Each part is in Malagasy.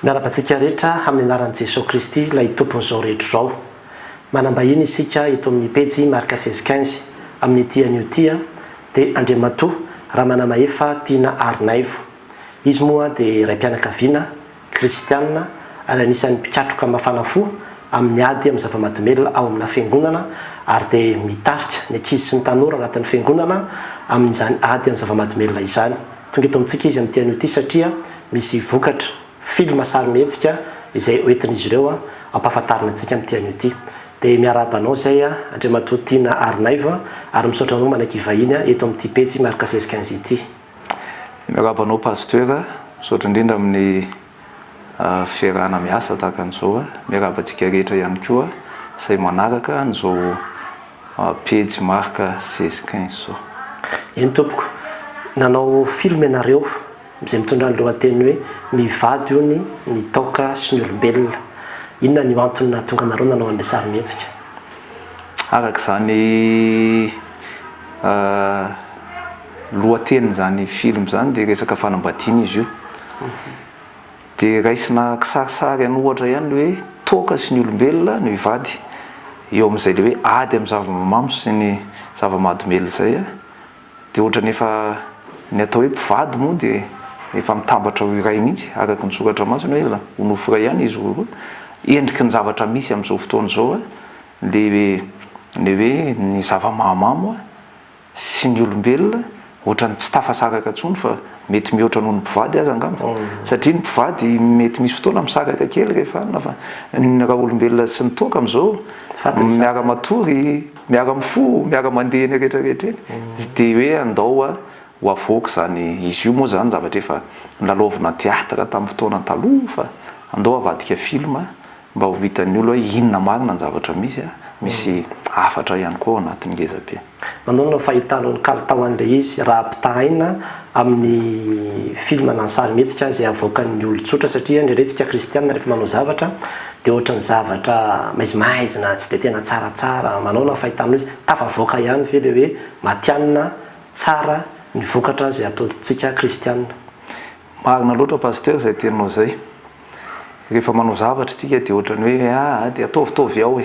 Miarabantsika rehetra amin'ny anaran'i Jesosy Kristy ilay tompon'izao rehetra izao. Manambahiny isika eto amin'ny pejy marika 16-15 amin'ny ity anio ity dia Andriamatoa Ramanamahefa Tiana Arnaivo. Izy moa dia iray mpianakaviana kristianina ary anisan'ny mpikatroka mafana fo amin'ny ady amin'ny zava-mahadomelina ao amina fiangonana ary dia mitarika ny ankizy sy ny tanora anatin'ny fiangonana amin'izany ady amin'ny zava-mahadomelina izany. Tonga eto amintsika izy amin'ny anio ity satria misy vokatra filma sarimihetsika izay oentin'izy ireo ampahafantarina antsika amin'ny anio ity. Dia miarabanao zay Andriamatoa Tiana Arnaivo ary misaotra anao manaky vahiny eto amin'ity pejy marika 16-15 ity. Miarabanao pasteur, misaotra indrindra amin'ny fiarahana miasa tahaka an'izao. Miarabantsika rehetra ihany koa izay manaraka an'izao pejy marika 16-15 zao. Eny tompoko, nanao film ianareo izay mitondra ny lohateny hoe mivady hony ny taoka sy ny olombelona. Inona ny antony tonga anareo nanao an'ilay sarimihetsika? Araka izany lohateny zany film zany dia resaka fanambadiana izy io. Dia raisina kisarisary any ohatra ihany le hoe taoka sy ny olombelona no hivady. Eo amin'izay le hoe ady amin'ny zava-mamamo sy ny zava-mahadomelina izay. Dia ohatra nefa ny atao hoe mpivady moa dia efa mitambatra ho iray mihitsy araka ny soratra masina hoe ho nofo iray ihany izy roa. Endriky ny zavatra misy amin'izao fotoana izao le hoe ny zava-mahamamo sy ny olombelona ohatra ny tsy tafasaraka intsony fa mety mihoatra noho ny mpivady aza angamba. Satria ny mpivady mety misy fotoana misaraka kely rehefa raha olombelona sy ny toaka amin'izao miara-matory, miara-mifo, miara-mandeha ny rehetrarehetra eny. Dia hoe andao ho avoaka zany izy io moa zany zavatra efa nalaovina teatra tamin'ny fotoana taloha fa andao avadika film mba ho hitan'ny olo hoe inona marina ny zavatra misy hafatra ihany koa anatin'ny ngezabe. Manao fahitanao ny kalitao an'ilay izy raha ampitahina amin'ny film na sarimihetsika izay avoakan'ny olon-tsotra satria niretsika kristianina rehefa manao zavatra dia ohatra ny zavatra maizimaizina tsy dia tena tsaratsara manao na fahitanao izy tafavoaka ihany ve le hoe matianina tsara ny vokatra izay ataontsika kristianina. Marina loatra pasteur izay teninao izay. Rehefa manao zavatra tsika dia ohatrany hoe dia ataovitaovy ao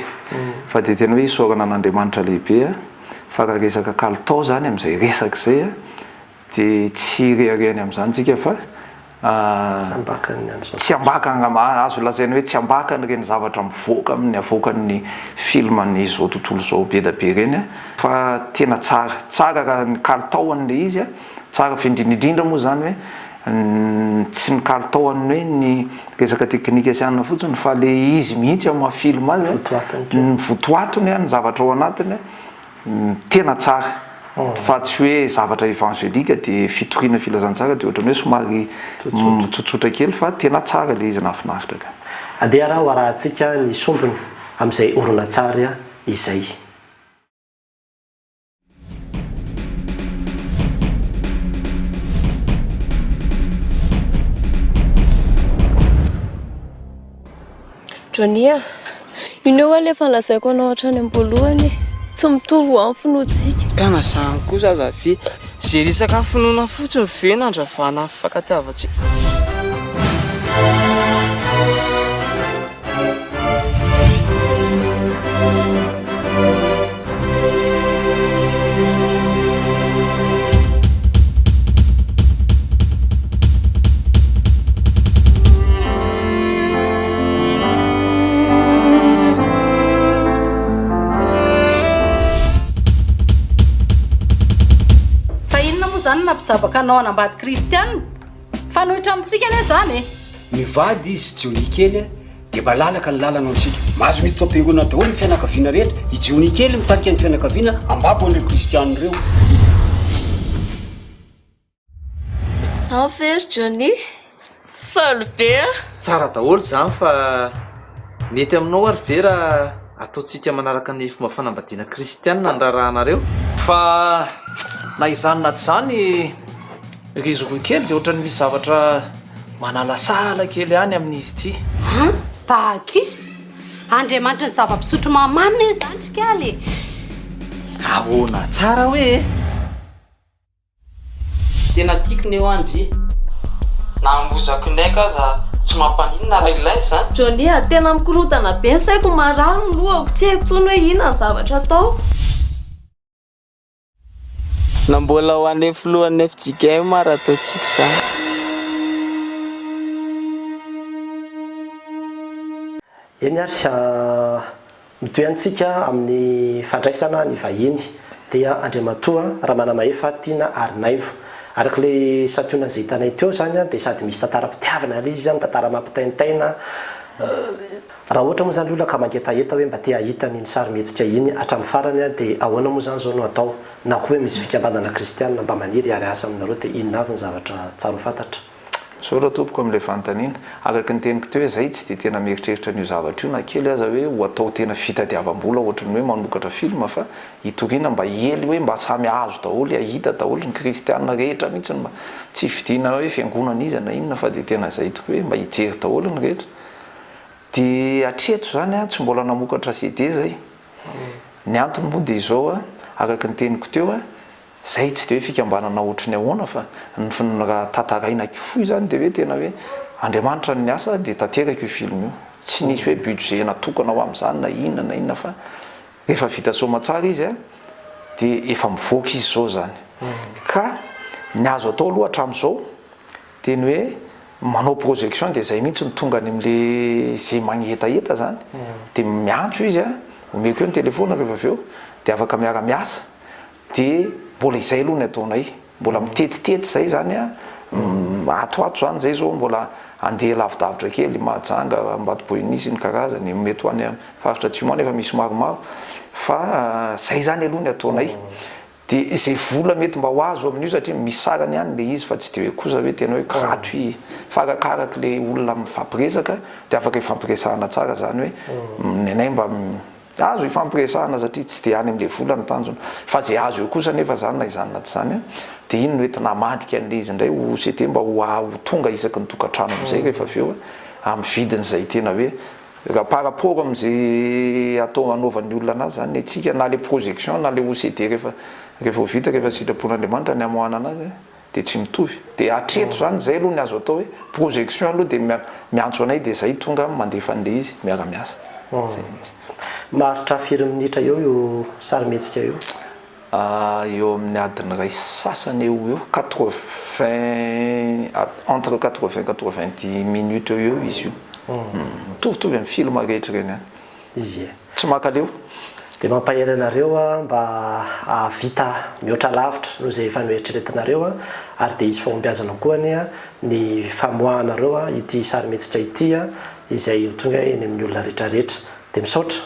fa dia tena hoe isaorana an'Andriamanitra lehibe fa raha resaka kalitao zany amin'izay resaka izay dia tsy reharehany amin'izany tsika fa tsy ambakany azo lazaina hoe tsy ambakany ireny zavatra mivoaka amin'ny avoakan'ny filman'ny izao tontolo izao be da be ireny fa tena tsara raha ny kalitaon'ilay izy tsara findrindrindrindra moa zany hoe tsy ny kalitaony hoe ny resaka teknika asiana fotsiny fa le izy mihitsy amin'ny film azy ny votoatony ny zavatra ao anatiny tena tsara fa tsy hoe zavatra evangelika dia fitoriana filazantsara dia ohatrany hoe somary mitsotsotra kely fa tena tsara le izy nafinaritra ka. Andeha raha ho arahantsika ny sombony amin'izay oronan-tsary izay. Jonia, ineo alefa nlazaiko anao hatrany am-boalohany tsy mitovy ho amin'ny finoantsika. Kana zany kosa zavy zay resaka finoana fotsiny ve nandravana fankatiavantsika. Nampijabaka anao anambady kristianina fanohitra amintsika ane zany mivady izy jiony kely dia malalaka ny lalana antsika mahazo mity fampiangonana daholo ny fianakaviana rehetra ijiony kely mitarika ny fianakaviana ambabo an'ireo kristianina ireo. Zany very Johnny faly tsara daholo zany fa mety aminao ary vera ataontsika manaraka ny fomba fanambadiana kristianina ny rahanareo fa na izany na tsy zany rizoroa kely dia ohatrany misy zavatra manalasala kely ihany amin'izy ity. Bakisy Andriamanitra ny zava-pisotro mamamy zany trikaly. Ahoana tsara hoe tena tiako ny eo andry na ambozako ndraika aza tsy mampaninona raha ilay zany. Johnny tena mikorotana be ny saiko marary ny lohako tsy haiko tsony hoe inona ny zavatra atao. Na mbola ho any filohan'ny FJK mara ataontsika zany. Eny ary mitoy antsika amin'ny fandraisana ny vahiny dia Andriamatoa Ramanamahefa Tiana Arinaivo. Arak'ilay sationa izay hitanay teo zany dia sady misy tantaram-pitiavana ilay izy zany, tantara mampitaintaina. Raha ohatra moa zany olona ka mangetaheta hoe mba te hahita ny sarimihetsika iny hatramin'ny farany dia ahoana moa zany zao no atao, na koa hoe misy fikambadana kristianina mba maniry ary asa aminareo dia inona avy ny zavatra tsara ho fantatra. So raha tompoko amin'ilay fanontaniana araka ny teniko teo hoe zay tsy dia tena mieritreritra n'io zavatra io na kely aza hoe ho atao tena fitadiavam-bola ohatrany hoe manokatra film fa hitoriana mba hely hoe mba samy azo daholo ahita daholo ny kristianina rehetra mihitsy mba tsy vidiana hoe fiangonana izy na inona fa dia tena zay toko hoe mba hijery daholo ny rehetra. Dia atreto zany tsy mbola namokatra CD zay. Ny antony moa dia izao araka ny teniko teo zay tsy dia hoe fikambanana ohatrany ahoana fa ny raha tantaraina kifoy zany dia hoe tena hoe Andriamanitra ny asa dia tanteraka io film io. Tsy nisy hoe budget natokana ho amin'izany na inona fa rehefa vita soma tsara izy dia efa mivoaka izy zao zany. Ka ny azo atao aloha hatramin'izao dia ny hoe manao projection dia zay mihitsy ny tonga any amin'ilay zay magnetaeta zany dia miantso izy omeko eo ny telefona rehefa avy eo dia afaka miara-miasa dia mbola izay aloha ny ataonay mbola mitetitety zay zany atoato zany zay zao mbola andeha lavidavitra kely Mahajanga Ambatoboinisy ny karazany mety ho any faritra Atsimo efa misy maromaro fa zay zany aloha ny ataonay dia izay vola mety mba ho azo amin'io satria misarany ihany le izy fa tsy dia hoe kosa hoe tena hoe gratuit fa arakaraka le olona mifampiresaka dia afaka ifampiresahana tsara zany hoe nenay mba azo ifampiresahana satria tsy dia any amin'le vola ny tanjona fa zay azo eo kosa nefa zany na izany na tsy zany dia iny no ety namadika an'le izy indray ho sete mba ho tonga isaky ny tokantrano amin'izay rehefa avy eo amin'ny vidiny zay tena hoe raha par rapport amin'izay atao anaovan'ny olona anazy zany atsika na le projection na le OCD rehefa ho vita rehefa sitrapon'Andriamanitra ny amoahana anazy dia tsy mitovy. Dia atreto zany zay aloha ny azo atao hoe projection aloha dia miantso anay dia zay tonga mandefa an'le izy miara-miasa. Maharitra firy minitra eo sarimihetsika io? Eo amin'ny adiny ray sasany eo 80 entre 80 90 minutes eo izy io. Mitovitovy amin'ny film rehetra reny any. Izy tsy makaleo. Dia mampahery anareo mba vita mihoatra lavitra noho izay efa noeritreretinareo ary dia izy fahombiazana koa ny famoahanareo ity sarimihetsika ity izay tonga eny amin'ny olona rehetrarehetra. Dia misaotra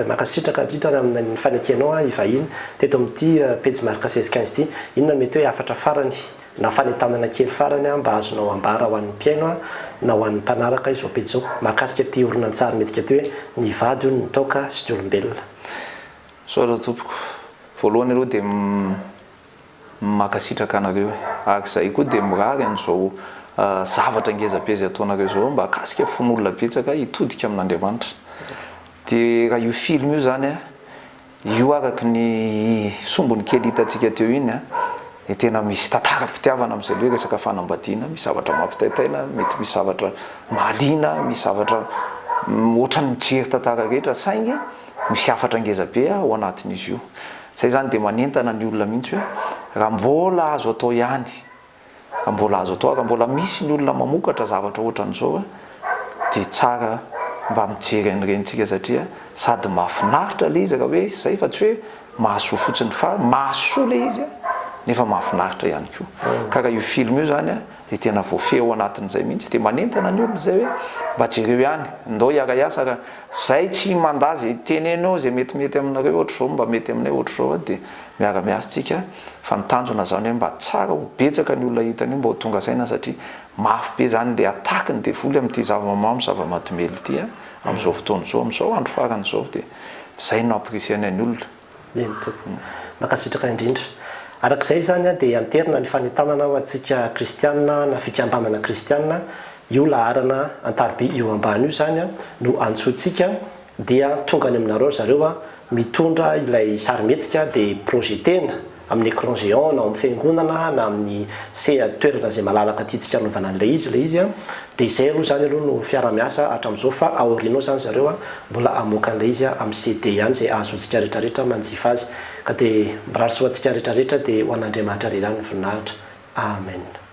makasitraka indrindra amin'ny fanekenao ivahiny teto amin'ity pejy marika 16-15 ity inona mety hoe afatra farany na fanetanana kely farany mba azonao ambara ho an'ny mpiaino na ho an'ny mpanaraka izao pejy izao mahakasika ty oronan-tsarimihetsika ty hoe ny vady ny taoka sy ny olombelona. Soara tompoko voalohany aloha dia makasitraka anareo arak'izay koa dia mirary an'izao zavatra ngezabezy ataonareo zao mba akasika fon'olona betsaka hitodika amin'Andriamanitra. Dia raha io film io zany io araka ny sombony kely hitantsika teo iny tena misy tantaram-pitiavana amin'izay hoe resaka fanambadiana, misy zavatra mampitaitaina, mety misy zavatra mahaliana, misy zavatra ohatrany mijery tantara rehetra saingy misy afatra ngezabe ao anatin'izy io. Zay zany dia manentana ny olona mihitsy hoe raha mbola azo atao ihany, raha mbola azo atao, raha mbola misy ny olona mamokatra zavatra ohatran'izao dia tsara mba mijery an'irentsika satria sady mahafinaritra le izy raha hoe zay fa tsy hoe mahasoa fotsiny fa mahasoa le izy nefa mahafinaritra ihany koa. Ka raha io film io zany dia tena voafeho anatin'izay mihitsy dia manentana ny olona zay hoe mba jereo ihany ndao hiara-iasa raha zay tsy mandazy tenenao zay metimety aminareo ohatra zao mba mety aminay ohatra zao dia miara-miasa tsika fa ny tanjona zany hoe mba tsara ho betsaka ny olona hitany mba ho tonga saina satria mafy be zany le atakiny dia voly amin'ity zavamamo zava-mahatomely ity amin'izao fotoana zao amin'izao andro farany zao dia zay no apprécienay ny olona. Eny tompoko makasitraka indrindra. Arak'izay zany dia anterina ny fanetanana ho antsika kristianina na fikambanana kristianina io laharana Antarby io ambany io zany no antsointsika dia tonga any aminareo zareo mitondra ilay sarimihetsika dia projetena amin'ny écran géant na amin'ny fiangonana na amin'ny toerana zay malalaka titsika anovana an'ilay izy a dia izay aloha zany aloha no fiara-miasa hatramin'izao fa aorianao zany zareo a mbola amoaka an'ilay izy a amin'ny CD ihany zay ahazoantsika rehetrarehetra manjifa azy ka dia mirarosoantsika rehetrarehetra dia ho an'Andriamanitra iray ihany ny voninahitra. Amen.